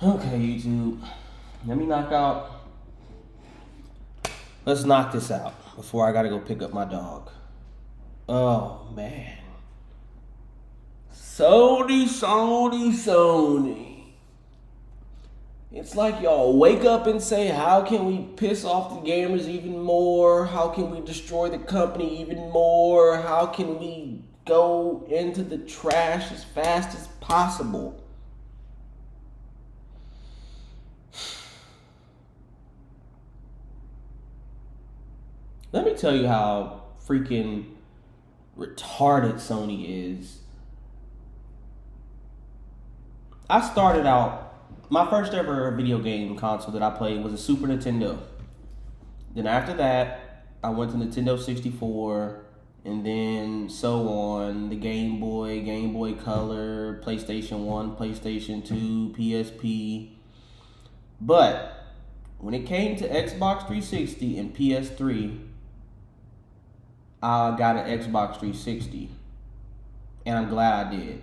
Okay, YouTube. Let me knock out. Let's knock this out before I gotta go pick up my dog. Oh, man. Sony. It's like y'all wake up and say, how can we piss off the gamers even more? How can we destroy the company even more? How can we go into the trash as fast as possible? Let me tell you how freaking retarded Sony is. I started out, my first ever video game console that I played was a Super Nintendo. Then after that, I went to Nintendo 64, and then so on. The Game Boy Color, PlayStation 1, PlayStation 2, PSP. But when it came to Xbox 360 and PS3, I got an Xbox 360, and I'm glad I did.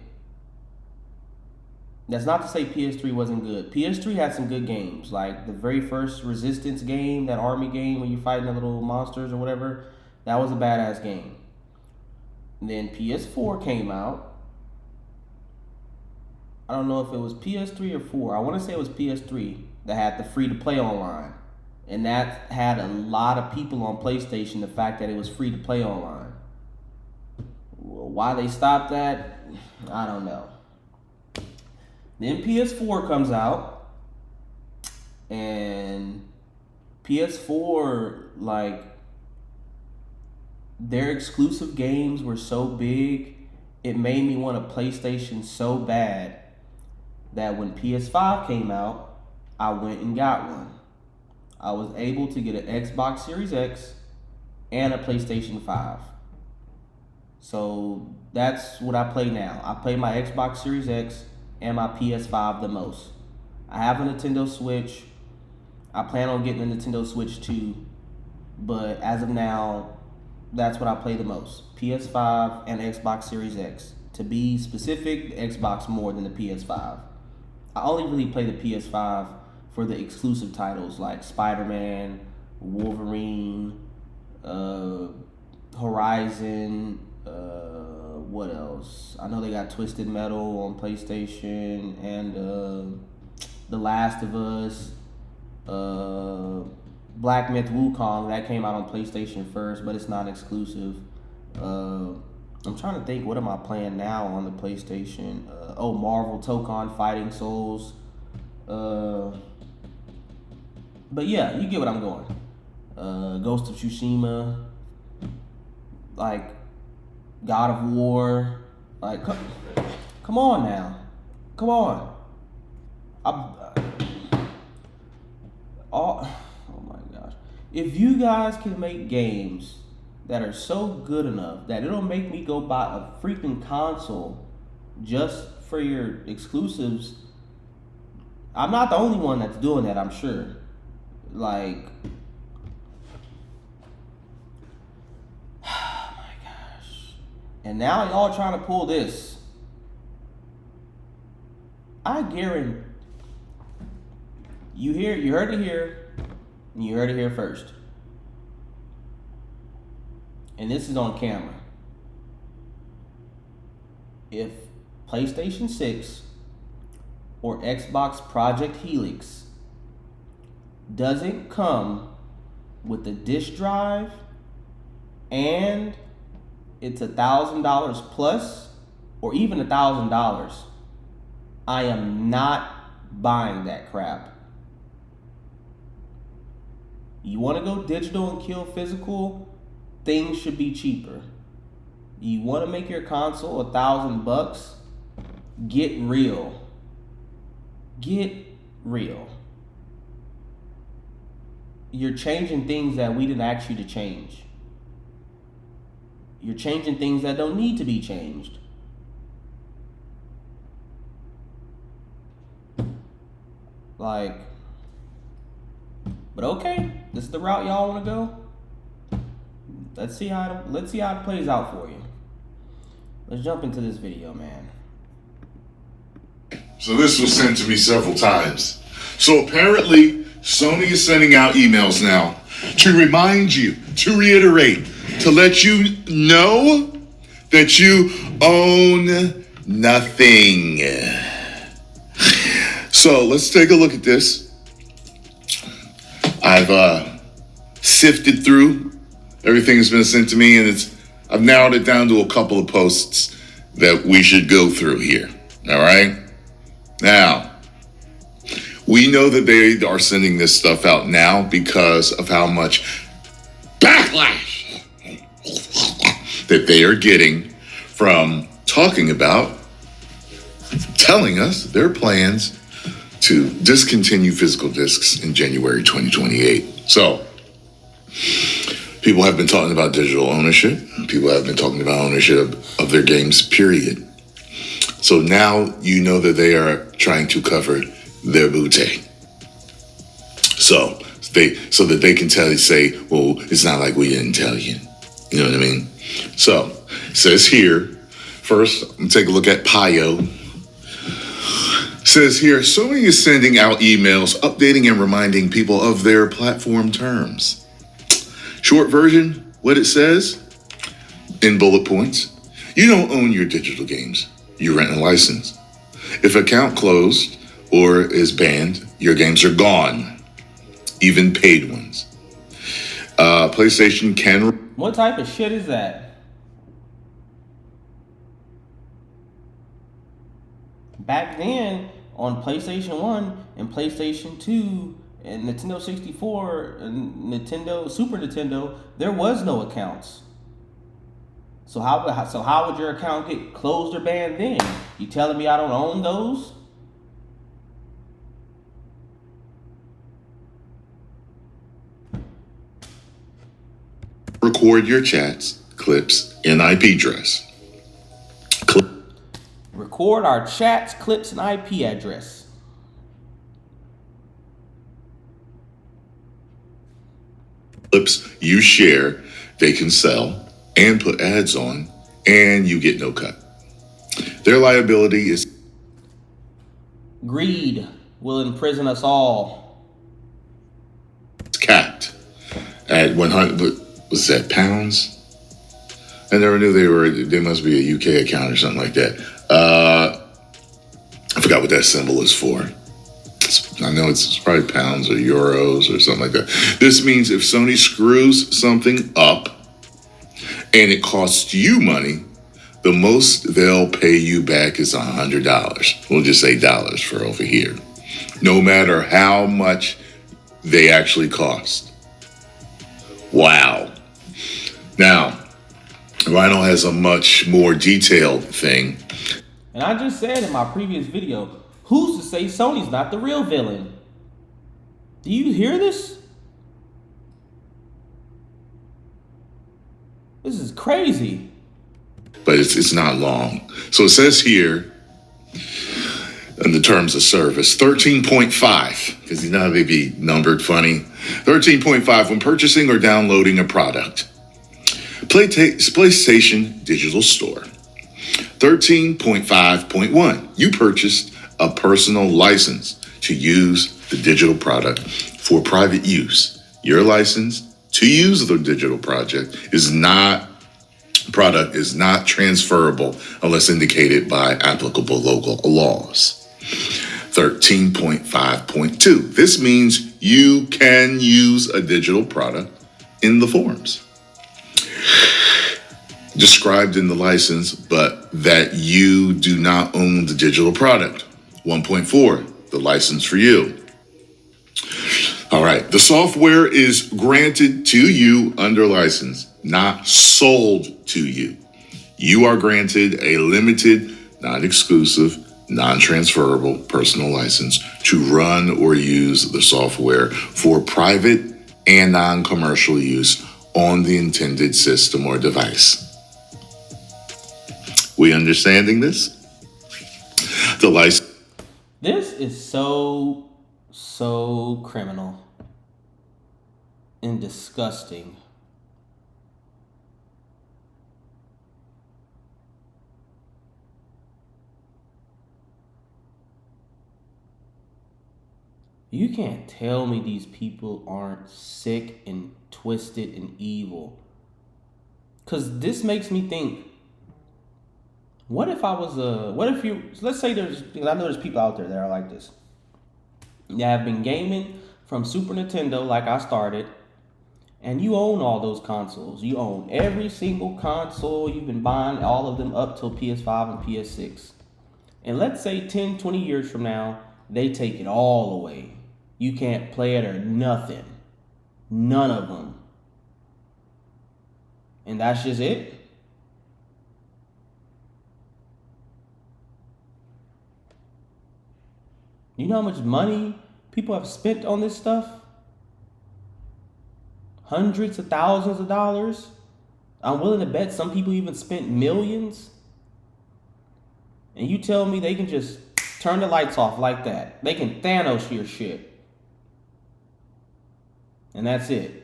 That's not to say PS3 wasn't good. PS3 had some good games, like the very first Resistance game, that army game when you fighting the little monsters or whatever. That was a badass game. And then PS4 came out. I don't know if it was PS3 or 4. I want to say it was PS3 that had the free to play online. And that had a lot of people on PlayStation, the fact that it was free to play online. Why they stopped that, I don't know. Then PS4 comes out, and PS4, like, their exclusive games were so big, it made me want a PlayStation so bad that when PS5 came out, I went and got one. I was able to get an Xbox Series X and a PlayStation 5. So that's what I play now. I play my Xbox Series X and my PS5 the most. I have a Nintendo Switch. I plan on getting a Nintendo Switch too. But as of now, that's what I play the most. PS5 and Xbox Series X. To be specific, the Xbox more than the PS5. I only really play the PS5 for the exclusive titles like Spider-Man, Wolverine, Horizon, what else? I know they got Twisted Metal on PlayStation, and The Last of Us, Black Myth Wukong, that came out on PlayStation first, but it's not exclusive. I'm trying to think, what am I playing now on the PlayStation? Marvel Tokon Fighting Souls. But yeah, you get what I'm going. Ghost of Tsushima, like God of War, like come on now, come on. Oh my gosh, if you guys can make games that are so good enough that it'll make me go buy a freaking console just for your exclusives, I'm not the only one that's doing that, I'm sure. Like, oh my gosh. And now y'all trying to pull this. I guarantee you heard it here, and you heard it here first. And this is on camera. If PlayStation 6 or Xbox Project Helix doesn't come with the disk drive and it's $1,000 plus, or even $1,000, I am not buying that crap. You want to go digital and kill physical? Things should be cheaper. You want to make your console $1,000? Get real. Get real. You're changing things that we didn't ask you to change. You're changing things that don't need to be changed. Like, but okay, this is the route y'all want to go. Let's see how it plays out for you. Let's jump into this video, man. So this was sent to me several times. So apparently, Sony is sending out emails now to remind you, to reiterate, to let you know that you own nothing. So let's take a look at this. I've sifted through everything that's been sent to me, and I've narrowed it down to a couple of posts that we should go through here. All right? Now, we know that they are sending this stuff out now because of how much backlash that they are getting from talking about, telling us their plans to discontinue physical discs in January 2028. So, people have been talking about digital ownership. People have been talking about ownership of their games, period. So now you know that they are trying to cover their booty. So that they can say, well, it's not like we didn't tell you. You know what I mean? So it says here, first, I'm gonna take a look at Pio. It says here, Sony is sending out emails updating and reminding people of their platform terms. Short version, what it says in bullet points: you don't own your digital games. You rent a license. If account closed or is banned, your games are gone, even paid ones. PlayStation can... What type of shit is that? Back then, on PlayStation 1 and PlayStation 2 and Nintendo 64 and Super Nintendo, there was no accounts. So how would your account get closed or banned then? You telling me I don't own those? Record your chats, clips, and IP address. Record our chats, clips, and IP address. Clips you share, they can sell and put ads on, and you get no cut. Their liability is... Greed will imprison us all. Capped at 100, was that pounds? I never knew they must be a UK account or something like that. I forgot what that symbol is for. I know it's probably pounds or euros or something like that. This means if Sony screws something up and it costs you money, the most they'll pay you back is $100. We'll just say dollars for over here. No matter how much they actually cost. Wow. Now, Rhino has a much more detailed thing. And I just said in my previous video, who's to say Sony's not the real villain? Do you hear this? This is crazy. But it's not long. So it says here, in the terms of service, 13.5, because you know how they be numbered funny. 13.5, when purchasing or downloading a product. PlayStation Digital Store. 13.5.1, you purchased a personal license to use the digital product for private use. Your license to use the digital product is not transferable unless indicated by applicable local laws. 13.5.2, this means you can use a digital product in the forms described in the license, but that you do not own the digital product. 1.4, the license for you. All right, the software is granted to you under license, not sold to you. You are granted a limited, non-exclusive, non-transferable personal license to run or use the software for private and non-commercial use on the intended system or device. We understanding this? The license. This is so criminal and disgusting. You can't tell me these people aren't sick and twisted and evil. Cause this makes me think, what if I was what if you, let's say there's, because I know there's people out there that are like this. That have been gaming from Super Nintendo like I started, and you own all those consoles. You own every single console. You've been buying all of them up till PS5 and PS6. And let's say 10, 20 years from now, they take it all away. You can't play it or nothing. None of them. And that's just it? You know how much money people have spent on this stuff? Hundreds of thousands of dollars. I'm willing to bet some people even spent millions. And you tell me they can just turn the lights off like that. They can Thanos your shit. And that's it.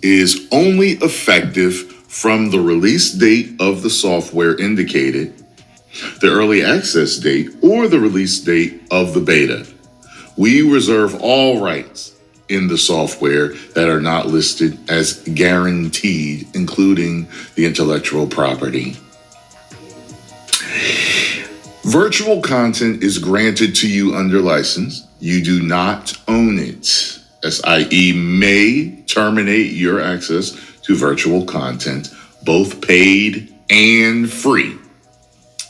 Is only effective from the release date of the software indicated, the early access date, or the release date of the beta. We reserve all rights in the software that are not listed as guaranteed, including the intellectual property. Virtual content is granted to you under license. You do not own it. SIE may terminate your access to virtual content, both paid and free,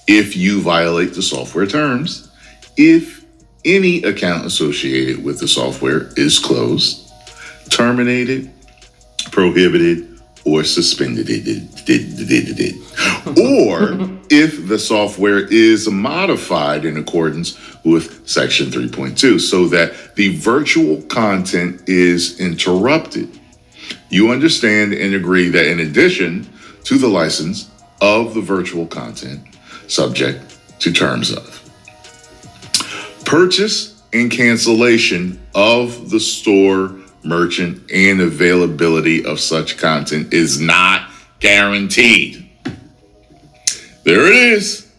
if you violate the software terms, if any account associated with the software is closed, terminated, prohibited, or suspended, or if the software is modified in accordance with Section 3.2 so that the virtual content is interrupted. You understand and agree that in addition to the license of the virtual content, subject to terms of purchase and cancellation of the store, merchant, and availability of such content is not guaranteed. There it is.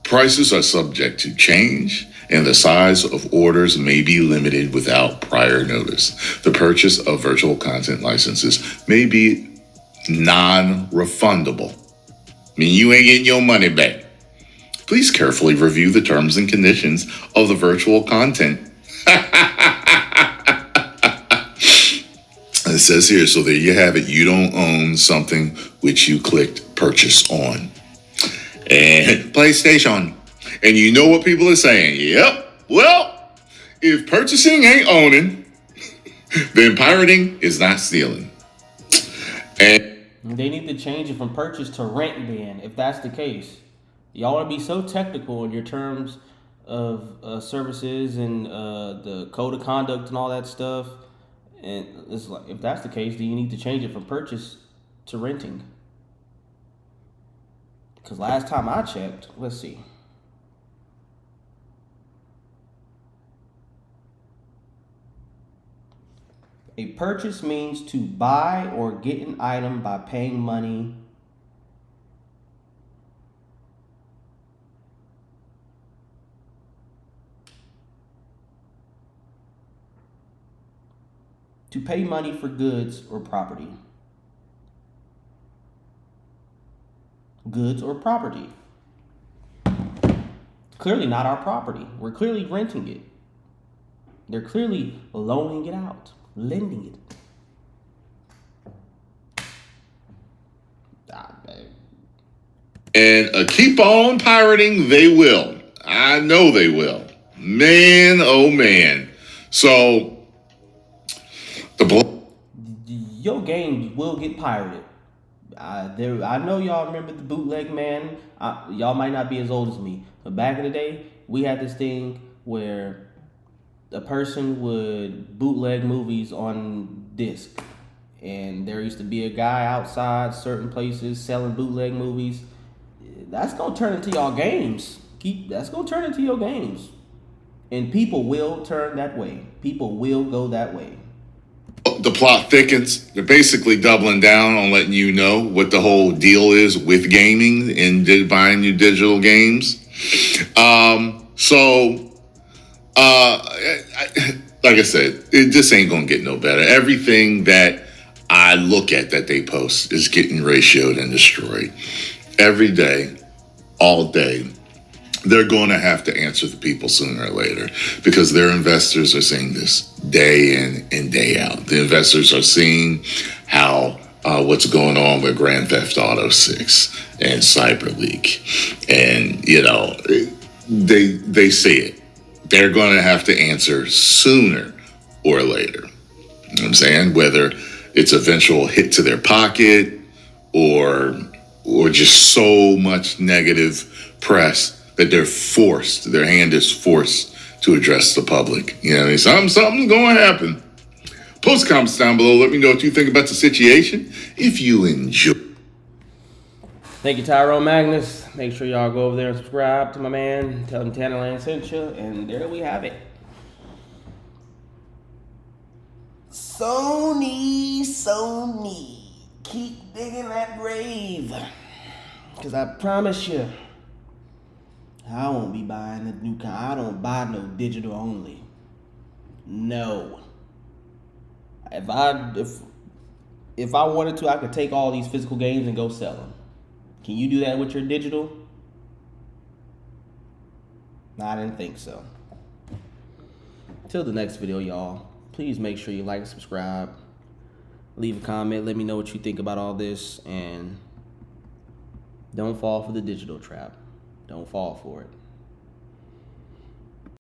Prices are subject to change, and the size of orders may be limited without prior notice. The purchase of virtual content licenses may be non-refundable, meaning you ain't getting your money back. Please carefully review the terms and conditions of the virtual content. It says here, so there you have it. You don't own something which you clicked purchase on. And PlayStation. And you know what people are saying? Yep. Well, if purchasing ain't owning, then pirating is not stealing. And they need to change it from purchase to rent then, if that's the case. Y'all want to be so technical in your terms of services and the code of conduct and all that stuff. And it's like, if that's the case, then you need to change it from purchase to renting. Because last time I checked, let's see. A purchase means to buy or get an item by paying money. To pay money for goods or property. Goods or property. Clearly not our property. We're clearly renting it. They're clearly loaning it out, lending it. And keep on pirating, they will. I know they will. Man, oh man. So, your game will get pirated. I know y'all remember the bootleg man. Y'all might not be as old as me, but back in the day, we had this thing where a person would bootleg movies on disc, and there used to be a guy outside certain places selling bootleg movies. That's gonna turn into y'all games. That's gonna turn into your games, and people will turn that way. People will go that way. the plot thickens. They're basically doubling down on letting you know what the whole deal is with gaming and buying your digital games. Like I said, this ain't gonna get no better. Everything that I look at that they post is getting ratioed and destroyed every day, all day. They're going to have to answer the people sooner or later because their investors are seeing this day in and day out. The investors are seeing how what's going on with Grand Theft Auto 6 and Cyber League, and they see it. They're going to have to answer sooner or later. You know what I'm saying? Whether it's eventual hit to their pocket or just so much negative press that their hand is forced to address the public. You know, something's going to happen. Post comments down below. Let me know what you think about the situation. If you enjoy. Thank you, Tyrone Magnus. Make sure y'all go over there and subscribe to my man. Tell him Tannerland sent you. And there we have it. Sony. Keep digging that grave. Because I promise you, I won't be buying a new car. I don't buy no digital only. No. If I wanted to, I could take all these physical games and go sell them. Can you do that with your digital? No, I didn't think so. Till the next video, y'all. Please make sure you like and subscribe. Leave a comment. Let me know what you think about all this. And don't fall for the digital trap. Don't fall for it.